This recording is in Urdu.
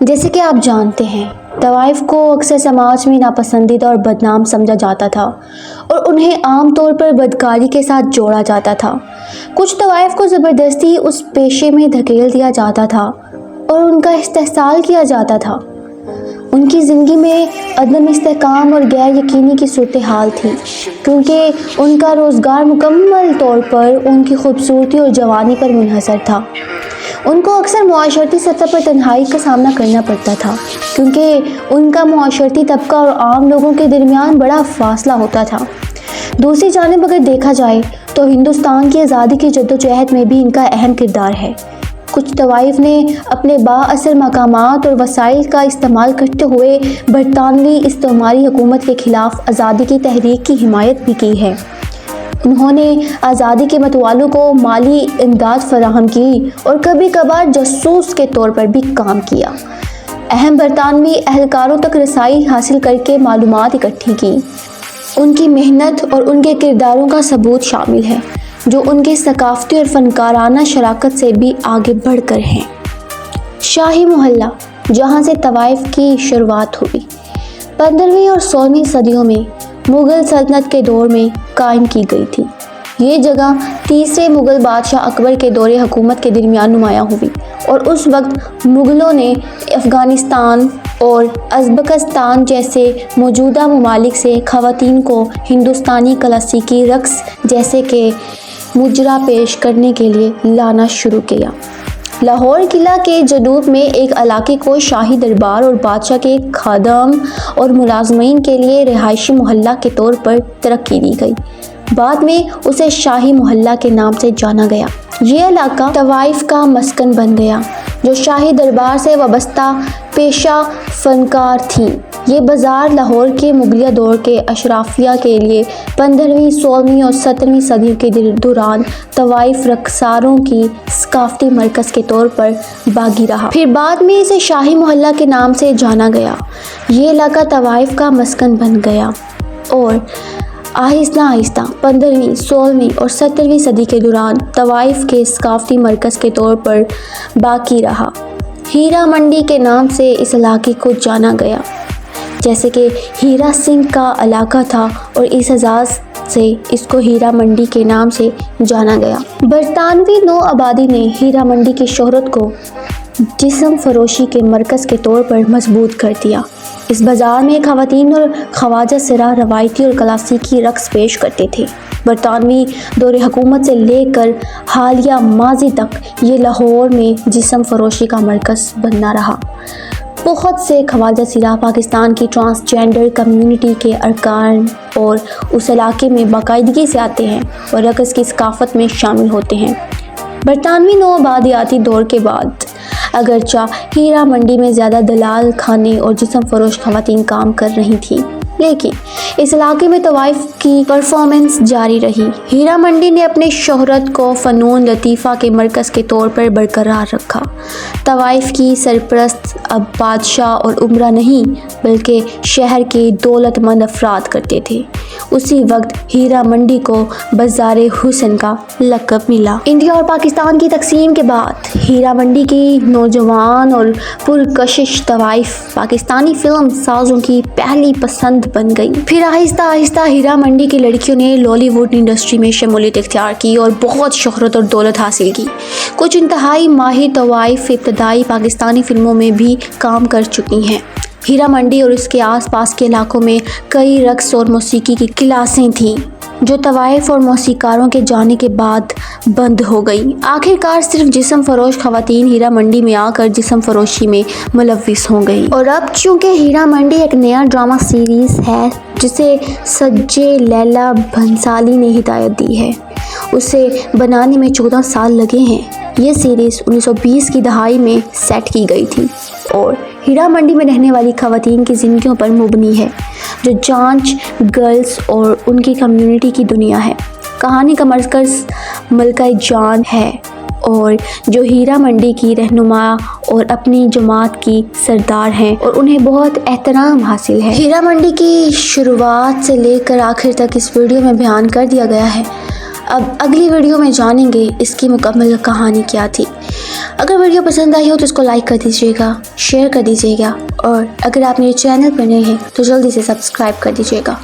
جیسے کہ آپ جانتے ہیں، طوائف کو اکثر سماج میں ناپسندیدہ اور بدنام سمجھا جاتا تھا اور انہیں عام طور پر بدکاری کے ساتھ جوڑا جاتا تھا۔ کچھ طوائف کو زبردستی اس پیشے میں دھکیل دیا جاتا تھا اور ان کا استحصال کیا جاتا تھا۔ ان کی زندگی میں عدم استحکام اور غیر یقینی کی صورتحال تھی، کیونکہ ان کا روزگار مکمل طور پر ان کی خوبصورتی اور جوانی پر منحصر تھا۔ ان کو اکثر معاشرتی سطح پر تنہائی کا سامنا کرنا پڑتا تھا، کیونکہ ان کا معاشرتی طبقہ اور عام لوگوں کے درمیان بڑا فاصلہ ہوتا تھا۔ دوسری جانب اگر دیکھا جائے تو ہندوستان کی آزادی کی جدوجہد میں بھی ان کا اہم کردار ہے۔ کچھ طوائف نے اپنے بااثر مقامات اور وسائل کا استعمال کرتے ہوئے برطانوی استعماری حکومت کے خلاف آزادی کی تحریک کی حمایت بھی کی ہے۔ انہوں نے آزادی کے متوالوں کو مالی امداد فراہم کی اور کبھی کبھار جاسوس کے طور پر بھی کام کیا۔ اہم برطانوی اہلکاروں تک رسائی حاصل کر کے معلومات اکٹھی کی۔ ان کی محنت اور ان کے کرداروں کا ثبوت شامل ہے، جو ان کے ثقافتی اور فنکارانہ شراکت سے بھی آگے بڑھ کر ہیں۔ شاہی محلہ، جہاں سے طوائف کی شروعات ہوئی، 15ویں اور 16ویں صدیوں میں مغل سلطنت کے دور میں قائم کی گئی تھی۔ یہ جگہ تیسرے مغل بادشاہ اکبر کے دور حکومت کے درمیان نمایاں ہوئی اور اس وقت مغلوں نے افغانستان اور ازبکستان جیسے موجودہ ممالک سے خواتین کو ہندوستانی کلاسیکی رقص جیسے کہ مجرا پیش کرنے کے لیے لانا شروع کیا۔ لاہور قلعہ کے جنوب میں ایک علاقے کو شاہی دربار اور بادشاہ کے خادم اور ملازمین کے لیے رہائشی محلہ کے طور پر ترقی دی گئی۔ بعد میں اسے شاہی محلہ کے نام سے جانا گیا۔ یہ علاقہ طوائف کا مسکن بن گیا، جو شاہی دربار سے وابستہ پیشہ فنکار تھیں۔ یہ بازار لاہور کے مغلیہ دور کے اشرافیہ کے لیے 15ویں، 16ویں اور 17ویں صدی کے دوران طوائف رقصاروں کی ثقافتی مرکز کے طور پر باقی رہا۔ پھر بعد میں اسے شاہی محلہ کے نام سے جانا گیا۔ یہ علاقہ طوائف کا مسکن بن گیا اور آہستہ آہستہ 15ویں، 16ویں اور 17ویں صدی کے دوران طوائف کے ثقافتی مرکز کے طور پر باقی رہا۔ ہیرا منڈی کے نام سے اس علاقے کو جانا گیا، جیسے کہ ہیرا سنگھ کا علاقہ تھا اور اس اعزاز سے اس کو ہیرا منڈی کے نام سے جانا گیا۔ برطانوی نو آبادی نے ہیرا منڈی کی شہرت کو جسم فروشی کے مرکز کے طور پر مضبوط کر دیا۔ اس بازار میں خواتین اور خواجہ سرا روایتی اور کلاسیکی رقص پیش کرتے تھے۔ برطانوی دور حکومت سے لے کر حالیہ ماضی تک یہ لاہور میں جسم فروشی کا مرکز بنا رہا۔ بہت سے خواجہ سرا پاکستان کی ٹرانسجینڈر کمیونٹی کے ارکان اور اس علاقے میں باقاعدگی سے آتے ہیں اور رقص کی ثقافت میں شامل ہوتے ہیں۔ برطانوی نوآبادیاتی دور کے بعد اگرچہ ہیرا منڈی میں زیادہ دلال خانے اور جسم فروش خواتین کام کر رہی تھیں، لیکن اس علاقے میں طوائف کی پرفارمنس جاری رہی۔ ہیرا منڈی نے اپنے شہرت کو فنون لطیفہ کے مرکز کے طور پر برقرار رکھا۔ طوائف کی سرپرست اب بادشاہ اور امرا نہیں بلکہ شہر کے دولت مند افراد کرتے تھے۔ اسی وقت ہیرا منڈی کو بازار حسن کا لقب ملا۔ انڈیا اور پاکستان کی تقسیم کے بعد ہیرا منڈی کی نوجوان اور پرکشش طوائف پاکستانی فلم سازوں کی پہلی پسند بن گئی۔ پھر آہستہ آہستہ ہیرا منڈی کی لڑکیوں نے لالی ووڈ انڈسٹری میں شمولیت اختیار کی اور بہت شہرت اور دولت حاصل کی۔ کچھ انتہائی ماہر طوائف ابتدائی پاکستانی فلموں میں بھی کام کر چکی ہیں۔ ہیرا منڈی اور اس کے آس پاس کے علاقوں میں کئی رقص اور موسیقی کی کلاسیں تھیں، جو طوائف اور موسیقاروں کے جانے کے بعد بند ہو گئی۔ آخرکار صرف جسم فروش خواتین ہیرا منڈی میں آ کر جسم فروشی میں ملوث ہو گئی۔ اور اب چونکہ ہیرا منڈی ایک نیا ڈرامہ سیریز ہے جسے سجے لیلا بھنسالی نے ہدایت دی ہے، اسے بنانے میں 14 سال لگے ہیں۔ یہ سیریز 1920 کی دہائی میں سیٹ کی گئی تھی اور ہیرا منڈی میں رہنے والی خواتین کی زندگیوں پر مبنی ہے، جو جانچ گرلز اور ان کی کمیونٹی کی دنیا ہے۔ کہانی کا مرکز ملکہ جان ہے اور جو ہیرا منڈی کی رہنما اور اپنی جماعت کی سردار ہیں اور انہیں بہت احترام حاصل ہے۔ ہیرا منڈی کی شروعات سے لے کر آخر تک اس ویڈیو میں بیان کر دیا گیا ہے۔ اب اگلی ویڈیو میں جانیں گے اس کی مکمل کہانی کیا تھی۔ اگر ویڈیو پسند آئی ہو تو اس کو لائک کر دیجیے گا، شیئر کر دیجیے گا، اور اگر آپ میرے چینل پر نئے ہیں تو جلدی سے سبسکرائب کر دیجیے گا۔